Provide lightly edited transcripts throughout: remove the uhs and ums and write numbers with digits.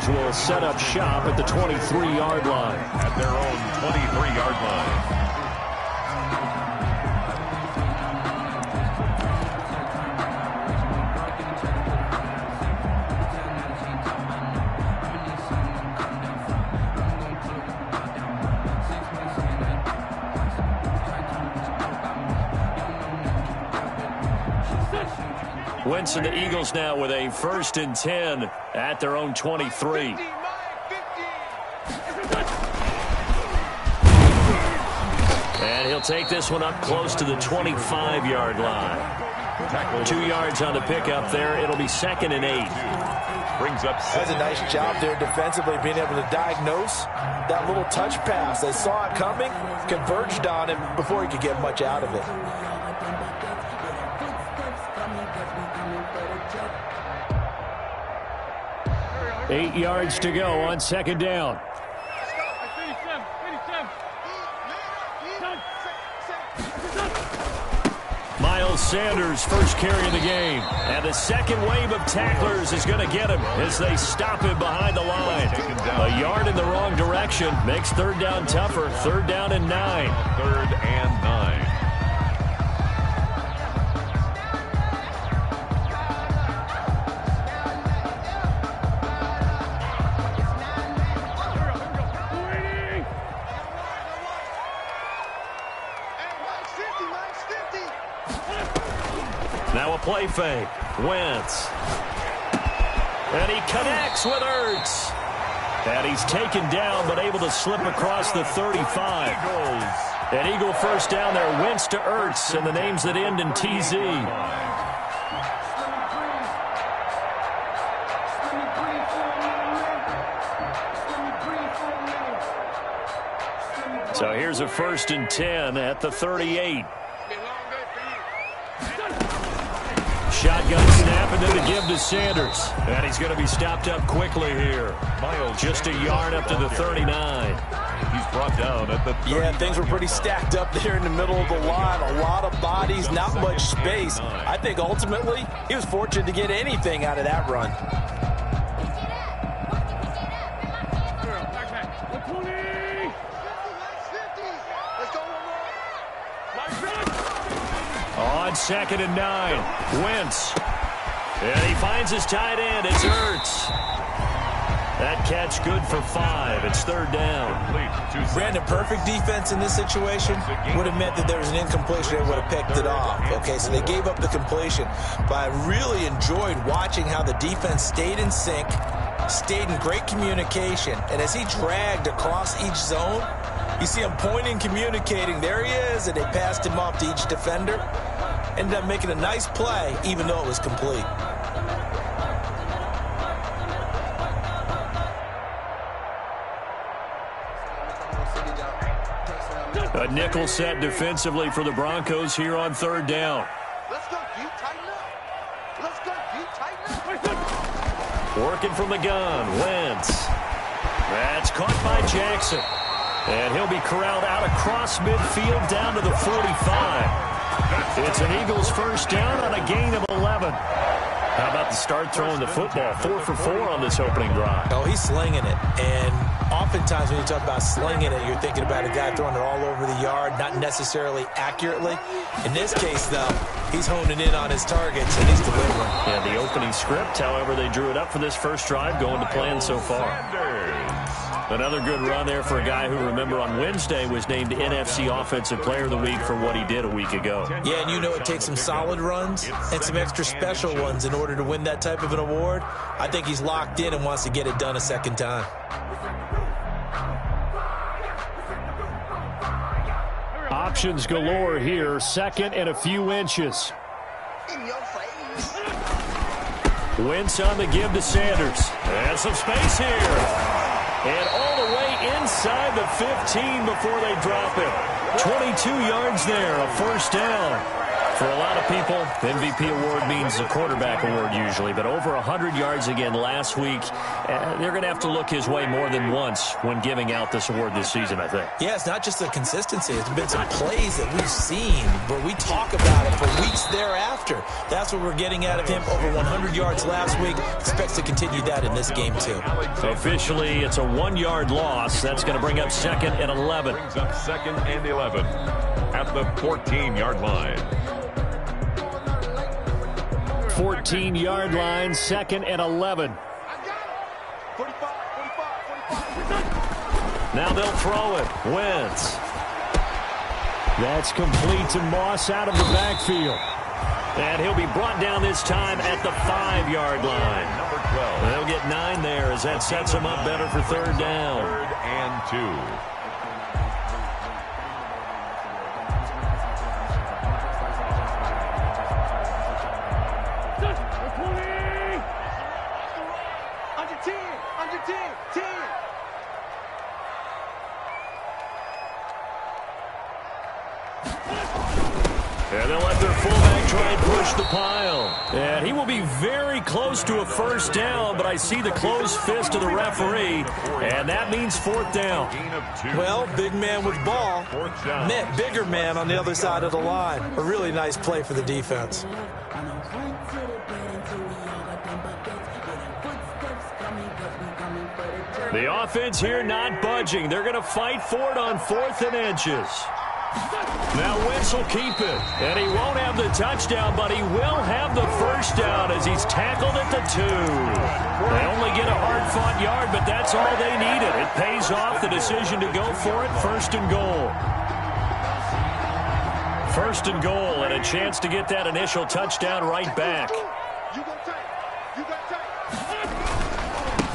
Eagles will set up shop at the 23-yard line. At their own 23-yard line. Wentz and the Eagles now with a 1st and 10 at their own 23. And he'll take this one up close to the 25-yard line. 2 yards on the pickup there. It'll be 2nd and 8. Brings up. That's a nice job there defensively, being able to diagnose that little touch pass. They saw it coming, converged on him before he could get much out of it. Eight yards to go on 2nd down. Miles Sanders first carry of the game. And the second wave of tacklers is going to get him as they stop him behind the line. A yard in the wrong direction makes 3rd down tougher. 3rd down and 9. 3rd and 9. Now a play fake. Wentz. And he connects with Ertz. And he's taken down but able to slip across the 35. An Eagle first down there. Wentz to Ertz and the names that end in TZ. So here's a 1st and 10 at the 38. Shotgun snap and then the give to Sanders. And he's going to be stopped up quickly here. Just a yard up to the 39. He's brought down at the 39. Yeah, things were pretty stacked up there in the middle of the line. A lot of bodies, not much space. I think ultimately he was fortunate to get anything out of that run. On 2nd and 9, Wentz. And he finds his tight end. It's Ertz. That catch good for 5. It's 3rd down. Brandon, perfect defense in this situation would have meant that there was an incompletion. They would have picked it off. Okay, so they gave up the completion. But I really enjoyed watching how the defense stayed in sync, stayed in great communication. And as he dragged across each zone, you see him pointing, communicating. There he is, and they passed him off to each defender. Ended up making a nice play, even though it was complete. A nickel set defensively for the Broncos here on 3rd down. Let's go, deep, tighten up. Let's go, deep, tighten up. Working from the gun, Wentz. That's caught by Jackson. And he'll be corralled out across midfield down to the 45. It's an Eagles first down on a gain of 11. How about the start throwing the football? 4 for 4 on this opening drive. Oh, he's slinging it. And oftentimes when you talk about slinging it, you're thinking about a guy throwing it all over the yard, not necessarily accurately. In this case, though, he's honing in on his targets, and he's delivering. Yeah, the opening script, however, they drew it up for this first drive, going to plan so far. Another good run there for a guy who, remember, on Wednesday was named NFC Offensive Player of the Week for what he did a week ago. Yeah, and you know it takes some solid runs and some extra special ones in order to win that type of an award. I think he's locked in and wants to get it done a second time. Options galore here. 2nd and a few inches. Wentz on the give to Sanders. And some space here. And all the way inside the 15 before they drop it. 22 yards there, a first down. For a lot of people, MVP award means the quarterback award usually, but over 100 yards again last week. They're going to have to look his way more than once when giving out this award this season, I think. Yeah, it's not just the consistency. It's been some plays that we've seen where we talk about it for weeks thereafter. That's what we're getting out of him. Over 100 yards last week. Expects to continue that in this game, too. Officially, it's a 1-yard loss. That's going to bring up 2nd and 11. Brings up 2nd and 11 at the 14-yard line. 14-yard line, 2nd and 11. Now they'll throw it. Wentz. That's complete to Moss out of the backfield. And he'll be brought down this time at the 5-yard line. Number 12. They'll get 9 there as that sets them up better for 3rd down. 3rd and 2. And they'll let their fullback try and push the pile. And he will be very close to a 1st down, but I see the closed fist of the referee, and that means 4th down. Well, big man with ball meant bigger man on the other side of the line. A really nice play for the defense. The offense here not budging. They're going to fight for it on 4th and inches. Now Wentz will keep it, and he won't have the touchdown, but he will have the 1st down as he's tackled at the 2. They only get a hard-fought yard, but that's all they needed. It pays off the decision to go for it, 1st and goal. 1st and goal, and a chance to get that initial touchdown right back.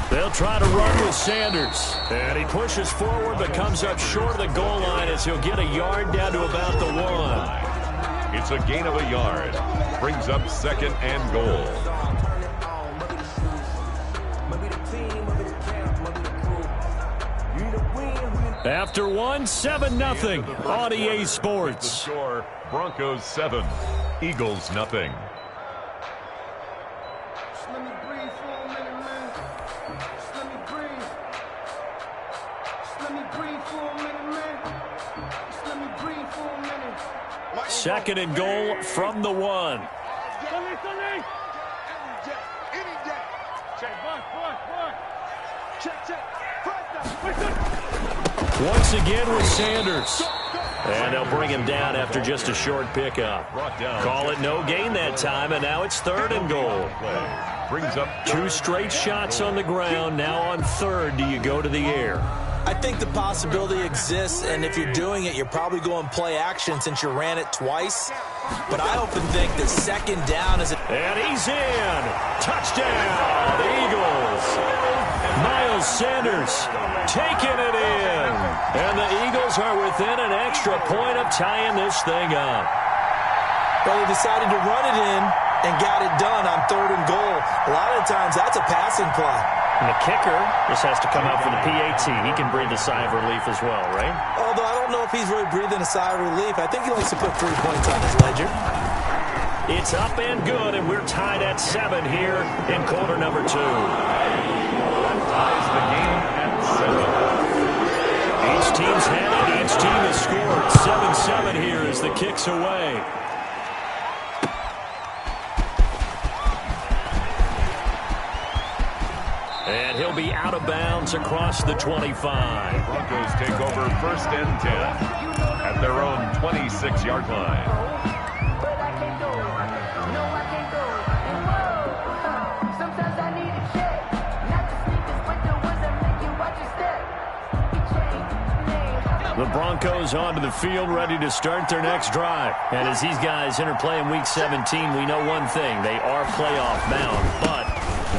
They'll try to run with Sanders. And he pushes forward but comes up short of the goal line as he'll get a yard down to about the 1. It's a gain of a yard. Brings up 2nd and goal. After 1, 7-0 on EA Sports. The score, Broncos 7, Eagles nothing. Second and goal from the 1. Once again with Sanders. And they'll bring him down after just a short pickup. Call it no gain that time, and now it's 3rd and goal. Brings up 2 straight shots on the ground. Now on 3rd, do you go to the air? I think the possibility exists, and if you're doing it, you're probably going play action since you ran it twice. But I often think that 2nd down is... And he's in. Touchdown, the Eagles. Miles Sanders taking it in. And the Eagles are within an extra point of tying this thing up. Well, they decided to run it in and got it done on 3rd and goal. A lot of times, that's a passing play. And the kicker just has to come out for the PAT. He can breathe a sigh of relief as well, right? Although I don't know if he's really breathing a sigh of relief. I think he likes to put 3 points on his ledger. It's up and good, and we're tied at 7 here in quarter number 2. ties the game at 7. Each team's had it. Each team has scored. 7-7 here as the kick's away. And he'll be out of bounds across the 25. Broncos take over 1st and 10 at their own 26-yard line. The Broncos onto the field, ready to start their next drive. And as these guys interplay in Week 17, we know one thing. They are playoff bound, but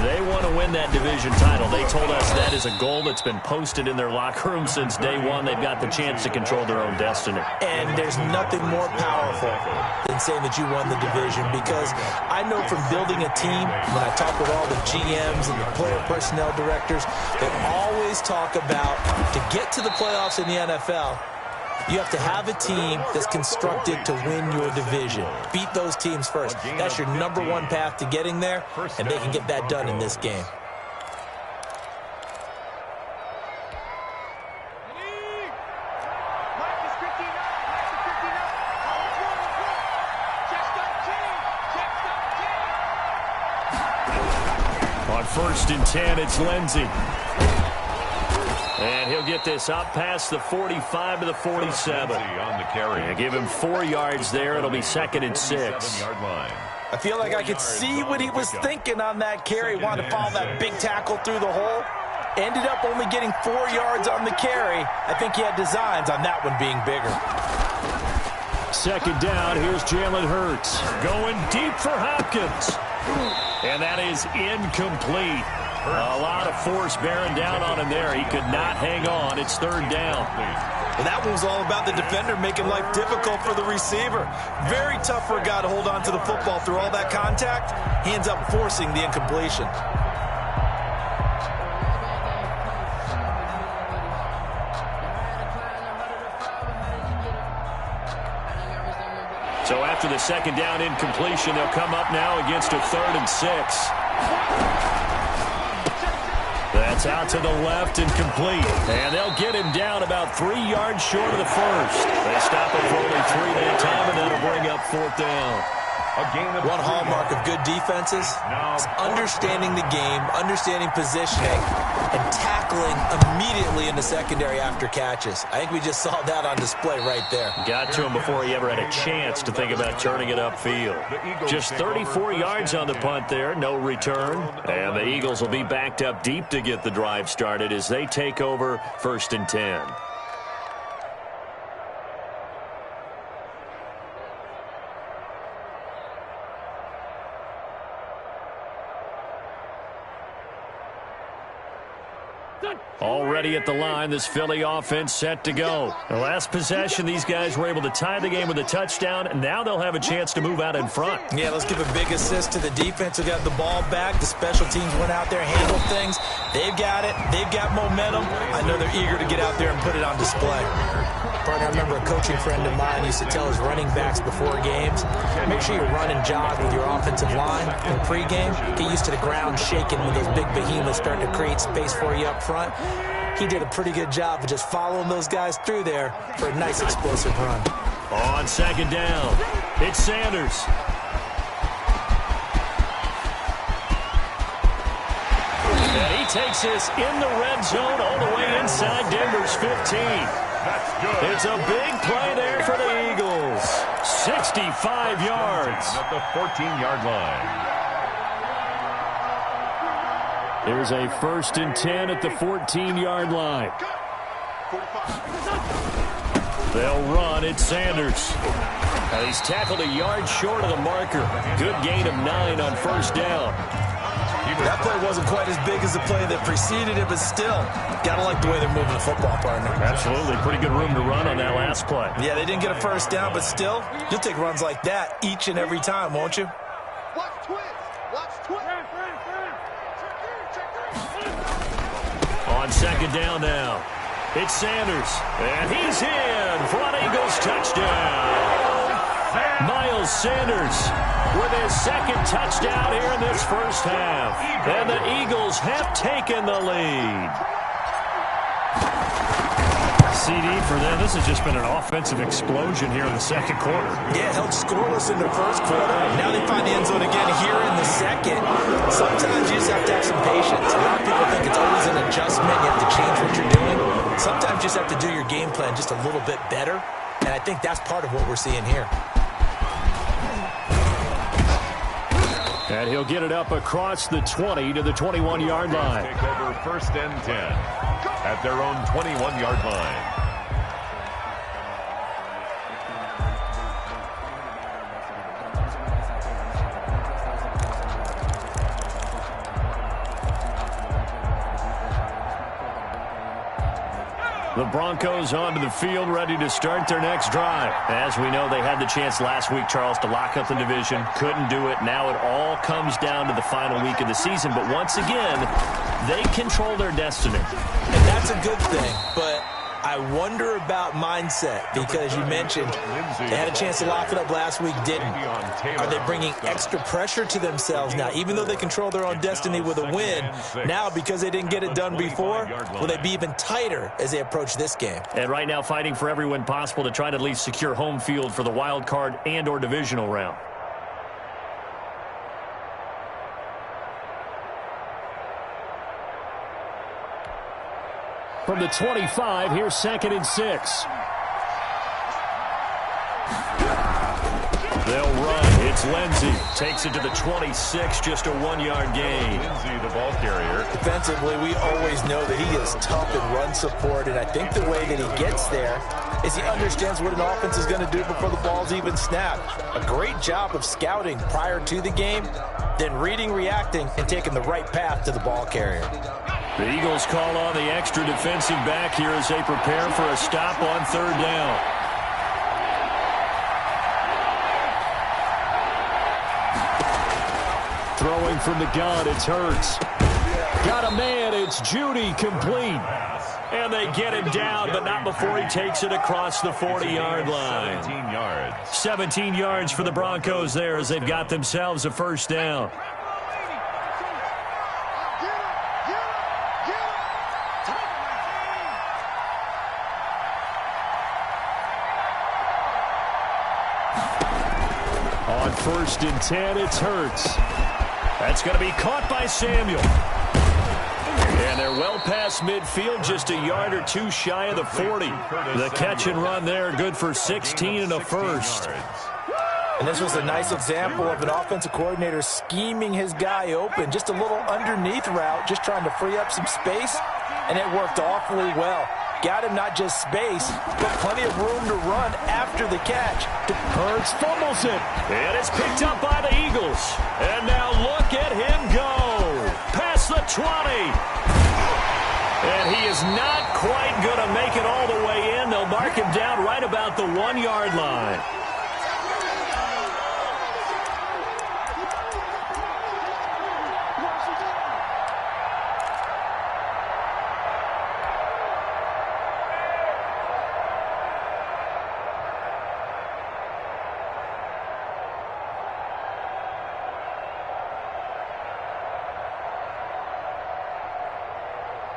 they want to win that division title. They told us that is a goal that's been posted in their locker room since day one. They've got the chance to control their own destiny. And there's nothing more powerful than saying that you won the division, because I know from building a team, when I talk with all the GMs and the player personnel directors, they always talk about to get to the playoffs in the NFL, You have to have a team that's constructed to win your division. Beat those teams first. That's your #1 path to getting there, and they can get that done in this game. On 1st and 10, it's Lindsey. And he'll get this up past the 45 to the 47. On the carry. Yeah, give him 4 yards there. It'll be 2nd and 6. I feel like I could see what he was thinking on that carry. Wanted to follow that big tackle through the hole. Ended up only getting 4 yards on the carry. I think he had designs on that one being bigger. 2nd down, here's Jalen Hurts. Going deep for Hopkins. And that is incomplete. A lot of force bearing down on him there. He could not hang on. It's 3rd down. Well, that one was all about the defender making life difficult for the receiver. Very tough for a guy to hold on to the football through all that contact. He ends up forcing the incompletion. So after the 2nd down incompletion, they'll come up now against a 3rd and 6. That's out to the left and complete. And they'll get him down about 3 yards short of the first. They stop it for only 3 that time, and that'll bring up 4th down. One hallmark of good defenses is understanding the game, understanding positioning, and tackling immediately in the secondary after catches. I think we just saw that on display right there. Got to him before he ever had a chance to think about turning it upfield. Just 34 yards on the punt there, no return. And the Eagles will be backed up deep to get the drive started as they take over 1st and 10. Already at the line, this Philly offense set to go. The last possession, these guys were able to tie the game with a touchdown, and now they'll have a chance to move out in front. Yeah, let's give a big assist to the defense who got the ball back. The special teams went out there, handled things. They've got it. They've got momentum. I know they're eager to get out there and put it on display. Partner, I remember a coaching friend of mine used to tell his running backs before games, make sure you run and jog with your offensive line in pregame. Get used to the ground shaking when those big behemoths start to create space for you up front. He did a pretty good job of just following those guys through there for a nice explosive run. On 2nd down, it's Sanders. And he takes this in the red zone all the way inside Denver's 15. That's good. It's a big play there for the Eagles. 65 yards. At the 14-yard line. There's a 1st and 10 at the 14-yard line. They'll run. It's Sanders. Now he's tackled a yard short of the marker. Good gain of 9 on 1st down. That play wasn't quite as big as the play that preceded it, but still, gotta like the way they're moving the football, partner. Absolutely. Pretty good room to run on that last play. Yeah, they didn't get a 1st down, but still, you'll take runs like that each and every time, won't you? Watch twist. Watch twist. On 2nd down now, it's Sanders, and he's in for an Eagles touchdown. Miles Sanders with his 2nd touchdown here in this 1st half, and the Eagles have taken the lead. CD for them. This has just been an offensive explosion here in the 2nd quarter. Yeah, held scoreless in the 1st quarter. Now they find the end zone again here in the 2nd. Sometimes you just have to have some patience. A lot of people think it's always an adjustment. You have to change what you're doing. Sometimes you just have to do your game plan just a little bit better, and I think that's part of what we're seeing here. And he'll get it up across the 20 to the 21-yard line. Take over 1st and 10 at their own 21-yard line. The Broncos onto the field, ready to start their next drive. As we know, they had the chance last week, Charles, to lock up the division. Couldn't do it. Now it all comes down to the final week of the season. But once again, they control their destiny. And that's a good thing. But I wonder about mindset because you mentioned they had a chance to lock it up last week, didn't. Are they bringing extra pressure to themselves now, even though they control their own destiny with a win? Now, because they didn't get it done before, will they be even tighter as they approach this game? And right now fighting for every win possible to try to at least secure home field for the wild card and or divisional round. From the 25, here's 2nd and 6. They'll run. It's Lindsey. Takes it to the 26, just a 1-yard gain. Lindsey, the ball carrier. Defensively, we always know that he is tough in run support, and I think the way that he gets there is he understands what an offense is going to do before the ball's even snapped. A great job of scouting prior to the game, then reading, reacting, and taking the right path to the ball carrier. The Eagles call on the extra defensive back here as they prepare for a stop on 3rd down. Throwing from the gun, it's Hurts. Got a man, it's Judy, complete. And they get him down, but not before he takes it across the 40-yard line. 17 yards. 17 yards for the Broncos there as they've got themselves a 1st down. On 1st and 10, it's Hurts. That's going to be caught by Samuel. And they're well past midfield, just a yard or two shy of the 40. The catch and run there, good for 16 and a 1st. And this was a nice example of an offensive coordinator scheming his guy open. Just a little underneath route, just trying to free up some space, and it worked awfully well. Got him not just space, but plenty of room to run after the catch. Hurts fumbles it. And it's picked up by the Eagles. And now look at him go. Past the 20. And he is not quite going to make it all the way in. They'll mark him down right about the 1-yard line.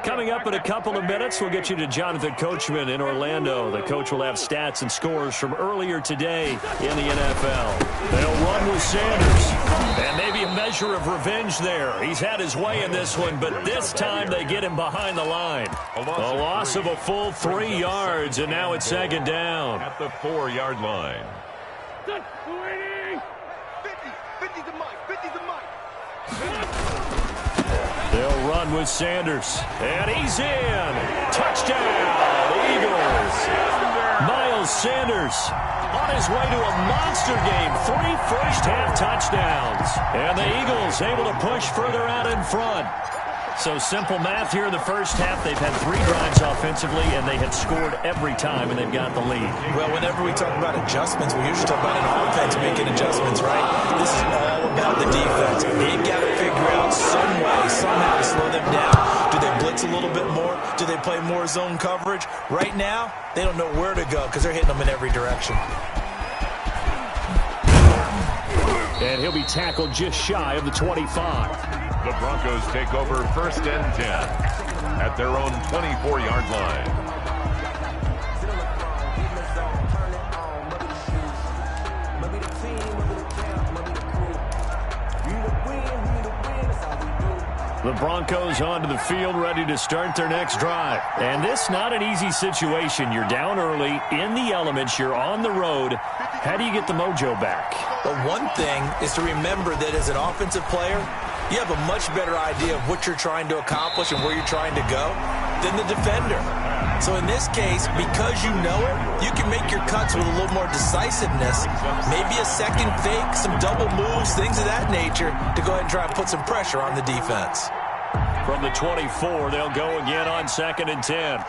Coming up in a couple of minutes, we'll get you to Jonathan Coachman in Orlando. The coach will have stats and scores from earlier today in the NFL. They'll run with Sanders. And maybe a measure of revenge there. He's had his way in this one, but this time they get him behind the line. A loss of a full 3 yards, and now it's 2nd down. At the 4-yard line. 50 to Mike, 50 to Mike. They'll run with Sanders. And he's in. Touchdown, Eagles. Miles Sanders on his way to a monster game. 3 first-half touchdowns. And the Eagles able to push further out in front. So simple math here in the first half. They've had 3 drives offensively, and they have scored every time, and they've got the lead. Well, whenever we talk about adjustments, we usually talk about an offense making adjustments, right? This is all about the defense. They've got to figure out some way, somehow to slow them down. Do they blitz a little bit more? Do they play more zone coverage? Right now, they don't know where to go because they're hitting them in every direction. And he'll be tackled just shy of the 25. The Broncos take over 1st and 10 at their own 24-yard line. The Broncos onto the field, ready to start their next drive. And this not an easy situation. You're down early, in the elements, you're on the road. How do you get the mojo back? But one thing is to remember that as an offensive player, you have a much better idea of what you're trying to accomplish and where you're trying to go than the defender. So in this case, because you know it, you can make your cuts with a little more decisiveness, maybe a second fake, some double moves, things of that nature, to go ahead and try and put some pressure on the defense. From the 24, they'll go again on 2nd and 10.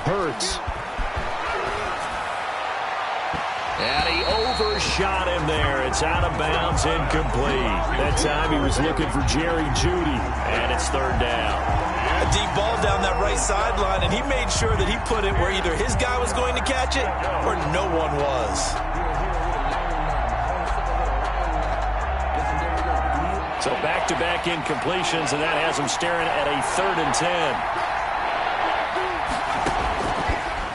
Hurts. And he overshot him there. It's out of bounds, incomplete. That time he was looking for Jerry Jeudy, and it's 3rd down. A deep ball down that sideline, and he made sure that he put it where either his guy was going to catch it or no one was. So back-to-back incompletions, and that has him staring at a 3rd and 10.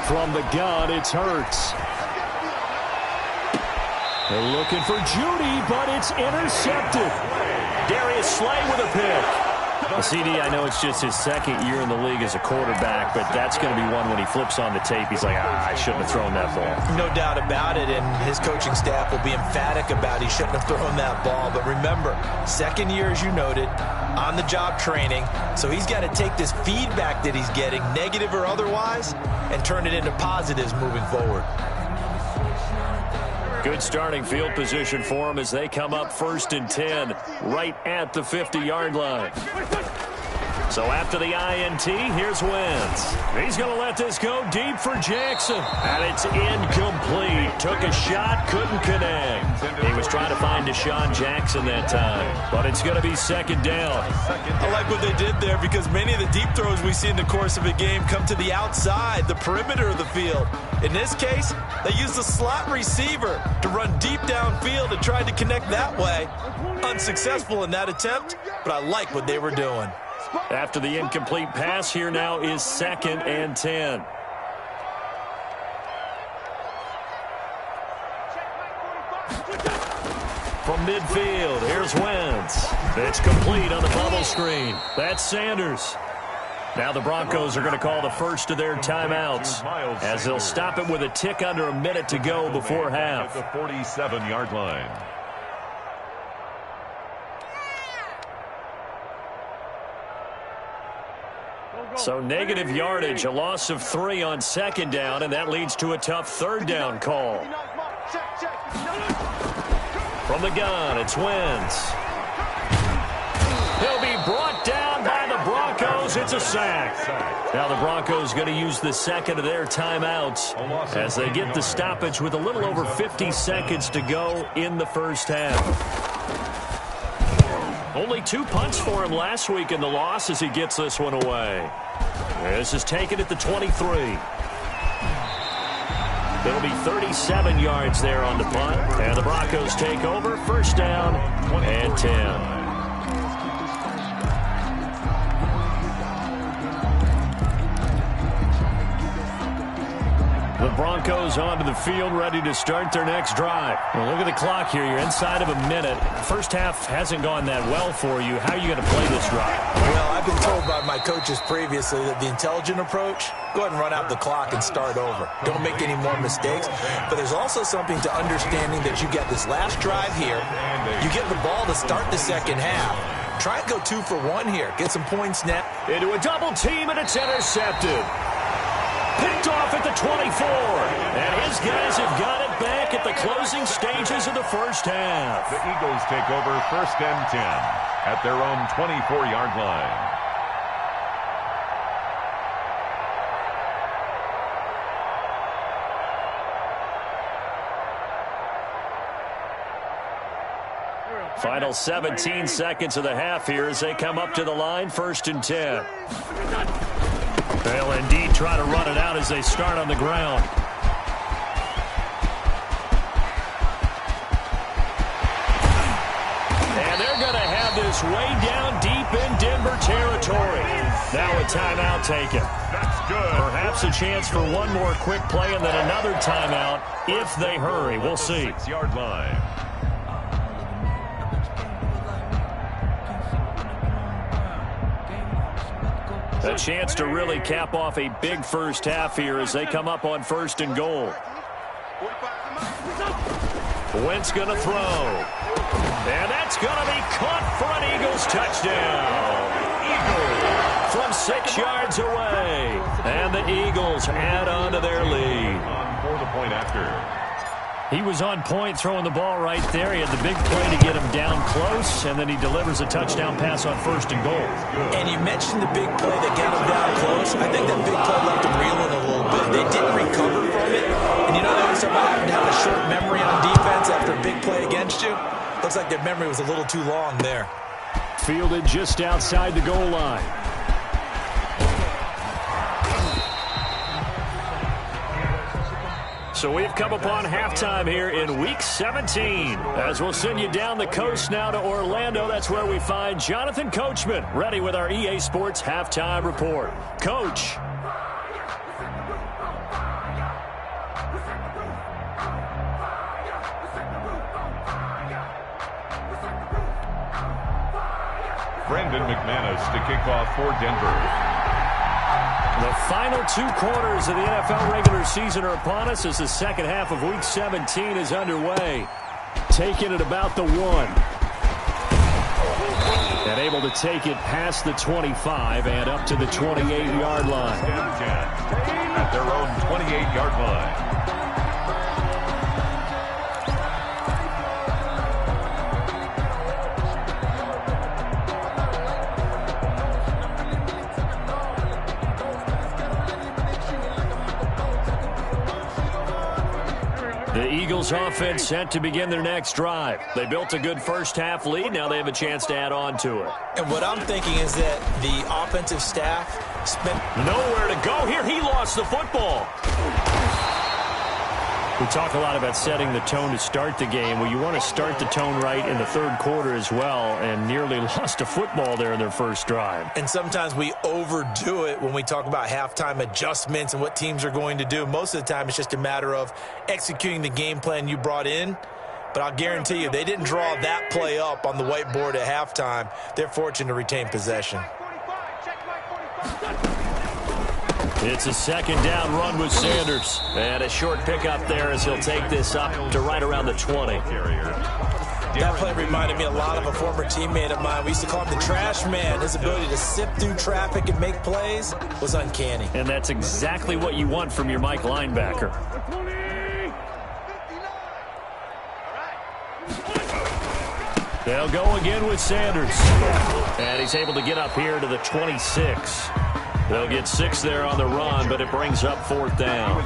From the gun, it's Hurts. They're looking for Judy, but it's intercepted. Darius Slay with a pick. Well, CD, I know it's just his 2nd year in the league as a quarterback, but that's going to be one when he flips on the tape. He's like, I shouldn't have thrown that ball. No doubt about it, and his coaching staff will be emphatic about he shouldn't have thrown that ball. But remember, 2nd year, as you noted, on-the-job training, so he's got to take this feedback that he's getting, negative or otherwise, and turn it into positives moving forward. Good starting field position for him as they come up 1st and 10 right at the 50-yard line. So after the INT, here's Wentz. He's going to let this go deep for Jackson. And it's incomplete. Took a shot, couldn't connect. He was trying to find Deshaun Jackson that time. But it's going to be 2nd down. I like what they did there because many of the deep throws we see in the course of a game come to the outside, the perimeter of the field. In this case, they used the slot receiver to run deep downfield and tried to connect that way. Unsuccessful in that attempt, but I like what they were doing. After the incomplete pass, here now is 2nd and 10. From midfield, here's Wentz. It's complete on the bubble screen. That's Sanders. Now the Broncos are going to call the first of their timeouts as they'll stop it with a tick under a minute to go before half. At the 47-yard line. So negative yardage, a loss of 3 on 2nd down, and that leads to a tough 3rd down call. From the gun, it's Wentz. He'll be brought down by the Broncos. It's a sack. Now the Broncos going to use the 2nd of their timeouts as they get the stoppage with a little over 50 seconds to go in the 1st half. Only 2 punts for him last week in the loss as he gets this one away. This is taken at the 23. It'll be 37 yards there on the punt. And the Broncos take over. 1st down and 10. The Broncos onto the field, ready to start their next drive. Well, look at the clock here. You're inside of a minute. First half hasn't gone that well for you. How are you going to play this drive? Well, I've been told by my coaches previously that the intelligent approach, go ahead and run out the clock and start over. Don't make any more mistakes. But there's also something to understanding that you get this last drive here. You get the ball to start the 2nd half. Try and go 2 for 1 here. Get some points net. Into a double team, and it's intercepted. Picked off at the 24. And his guys have got it back at the closing stages of the 1st half. The Eagles take over 1st and 10 at their own 24-yard line. Final 17 seconds of the half here as they come up to the line, 1st and 10. They'll indeed try to run it out as they start on the ground. And they're going to have this way down deep in Denver territory. Now a timeout taken. That's good. Perhaps a chance for one more quick play and then another timeout if they hurry. We'll see. 6-yard line. A chance to really cap off a big 1st half here as they come up on 1st and goal. Wentz going to throw. And that's going to be caught for an Eagles touchdown. Eagles from 6 yards away. And the Eagles add on to their lead. For the point after. He was on point throwing the ball right there. He had the big play to get him down close, and then he delivers a touchdown pass on 1st and goal. And you mentioned the big play that got him down close. I think that big play left him reeling a little bit. They didn't recover from it. And you know they always talk about having to have a short memory on defense after a big play against you? Looks like their memory was a little too long there. Fielded just outside the goal line. So we've come upon halftime here in Week 17. As we'll send you down the coast now to Orlando, that's where we find Jonathan Coachman, ready with our EA Sports Halftime Report. Coach. Brendan McManus to kick off for Denver. The final 2 quarters of the NFL regular season are upon us as the second half of Week 17 is underway. Taking it about the 1. And able to take it past the 25 and up to the 28-yard line. At their own 28-yard line. The Eagles offense set to begin their next drive. They built a good first-half lead. Now they have a chance to add on to it. And what I'm thinking is that the offensive staff spent nowhere to go here. He lost the football. We talk a lot about setting the tone to start the game. Well, you want to start the tone right in the third quarter as well, and nearly lost a football there in their first drive. And sometimes we overdo it when we talk about halftime adjustments and what teams are going to do. Most of the time, it's just a matter of executing the game plan you brought in. But I'll guarantee you, they didn't draw that play up on the whiteboard at halftime. They're fortunate to retain possession. It's a second down run with Sanders. And a short pickup there as he'll take this up to right around the 20. That play reminded me a lot of a former teammate of mine. We used to call him the trash man. His ability to sift through traffic and make plays was uncanny. And that's exactly what you want from your Mike linebacker. They'll go again with Sanders. And he's able to get up here to the 26. They'll get 6 there on the run, but it brings up 4th down.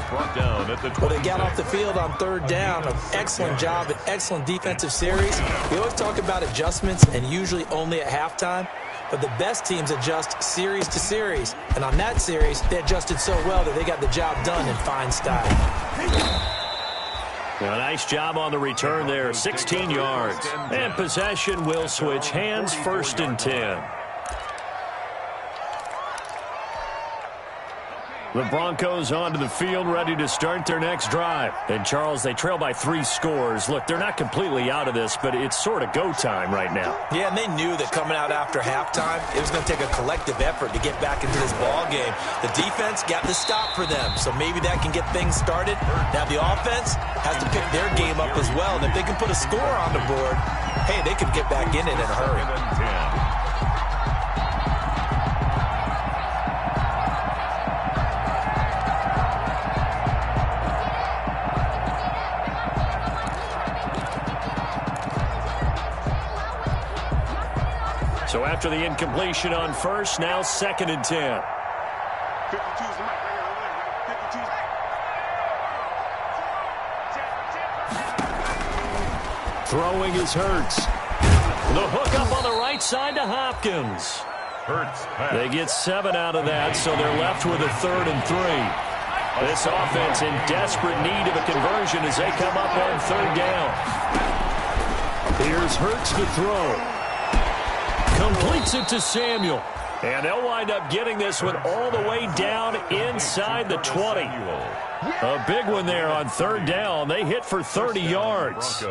Well, they got off the field on 3rd down. An excellent job, an excellent defensive series. We always talk about adjustments, and usually only at halftime. But the best teams adjust series to series. And on that series, they adjusted so well that they got the job done in fine style. A nice job on the return there, 16 yards. And possession will switch hands, 1st and 10. The Broncos onto the field, ready to start their next drive. And, Charles, they trail by 3 scores. Look, they're not completely out of this, but it's sort of go time right now. Yeah, and they knew that coming out after halftime, it was going to take a collective effort to get back into this ball game. The defense got the stop for them, so maybe that can get things started. Now the offense has to pick their game up as well, and if they can put a score on the board, hey, they could get back in it in a hurry. So after the incompletion on 1st, now 2nd and 10. Throwing is Hurts. The hook up on the right side to Hopkins. They get 7 out of that, so they're left with a 3rd and 3. This offense in desperate need of a conversion as they come up on 3rd down. Here's Hurts to throw. Completes it to Samuel. And they'll wind up getting this one all the way down inside the 20. A big one there on 3rd down. They hit for 30 yards.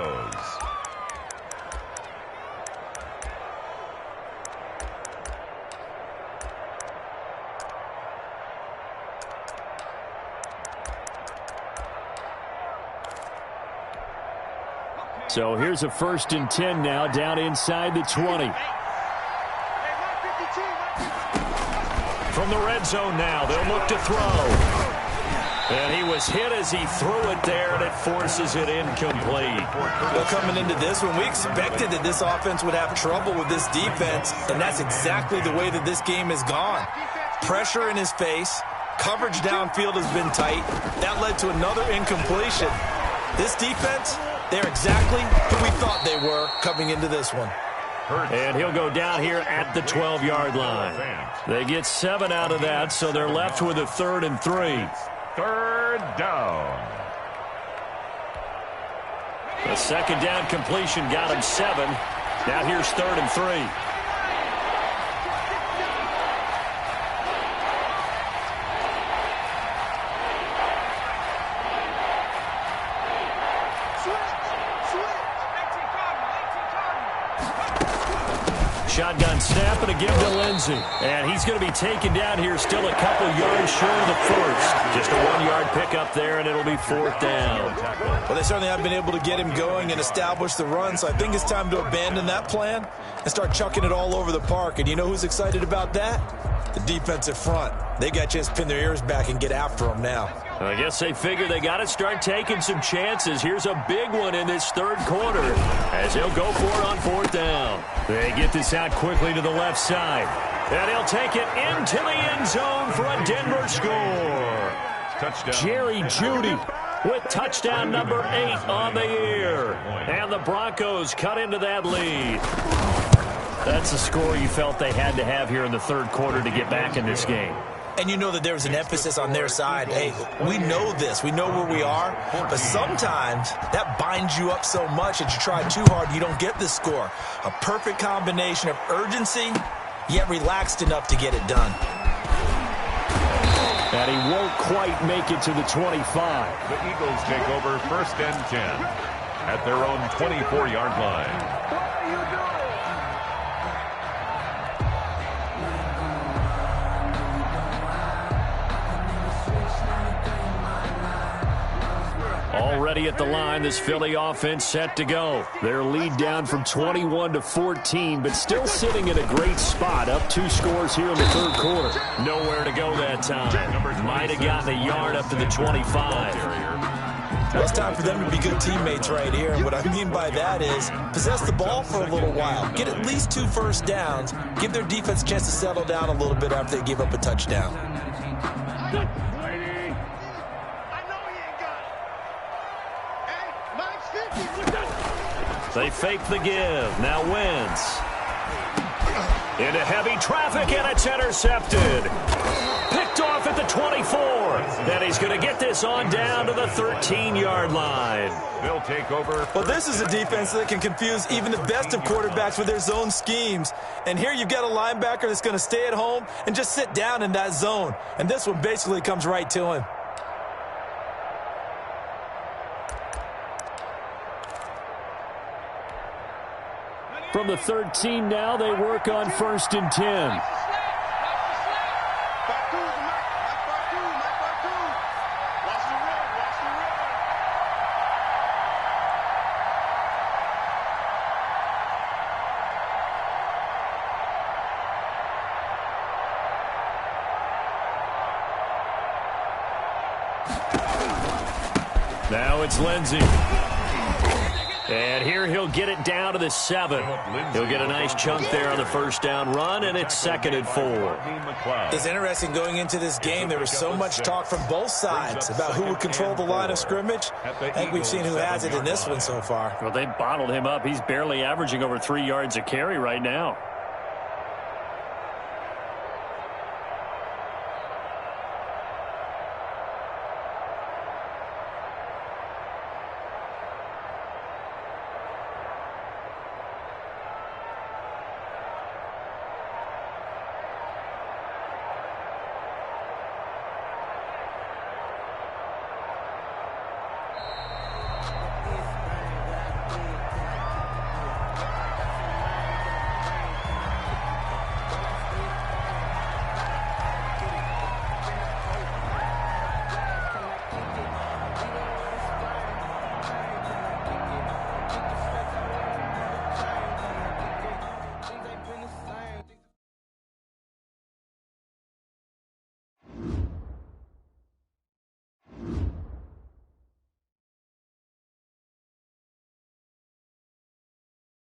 So here's a 1st and 10 now down inside the 20. From the red zone now, they'll look to throw. And he was hit as he threw it there, and it forces it incomplete. Well, coming into this one, we expected that this offense would have trouble with this defense, and that's exactly the way that this game has gone. Pressure in his face, coverage downfield has been tight. That led to another incompletion. This defense, they're exactly who we thought they were coming into this one. And he'll go down here at the 12-yard line. They get 7 out of that, so they're left with a 3rd and 3. 3rd down. The second down completion got him 7. Now here's 3rd and 3. Shotgun snap and a give to Lindsey. And he's going to be taken down here, still a couple yards short of the first. Just a 1-yard pickup there, and it'll be 4th down. Well, they certainly haven't been able to get him going and establish the run, so I think it's time to abandon that plan and start chucking it all over the park. And you know who's excited about that? The defensive front. They got to just pin their ears back and get after him now. I guess they figure they got to start taking some chances. Here's a big one in this 3rd quarter as he'll go for it on 4th down. They get this out quickly to the left side. And he'll take it into the end zone for a Denver score. Touchdown. Jerry Jeudy with touchdown number 8 on the year. And the Broncos cut into that lead. That's the score you felt they had to have here in the 3rd quarter to get back in this game. And you know that there was an emphasis on their side. Hey, we know this. We know where we are. But sometimes that binds you up so much that you try too hard, you don't get the score. A perfect combination of urgency, yet relaxed enough to get it done. And he won't quite make it to the 25. The Eagles take over 1st and 10 at their own 24-yard line. Already at the line, this Philly offense set to go. Their lead down from 21 to 14, but still sitting in a great spot. Up 2 scores here in the 3rd quarter. Nowhere to go that time. Might have gotten a yard up to the 25. Well, it's time for them to be good teammates right here. And what I mean by that is possess the ball for a little while. Get at least 2 first downs. Give their defense a chance to settle down a little bit after they give up a touchdown. They fake the give. Now Wentz. Into heavy traffic, and it's intercepted. Picked off at the 24. Then he's going to get this on down to the 13-yard line. They'll take over. Well, this is a defense that can confuse even the best of quarterbacks with their zone schemes. And here you've got a linebacker that's going to stay at home and just sit down in that zone. And this one basically comes right to him. From the 13 now, they work on 1st and 10. Now it's Lindsey. And here he'll get it down to the 7. He'll get a nice chunk there on the 1st down run, and it's 2nd and 4. It's interesting going into this game. There was so much talk from both sides about who would control the line of scrimmage. I think we've seen who has it in this one so far. Well, they bottled him up. He's barely averaging over 3 yards a carry right now.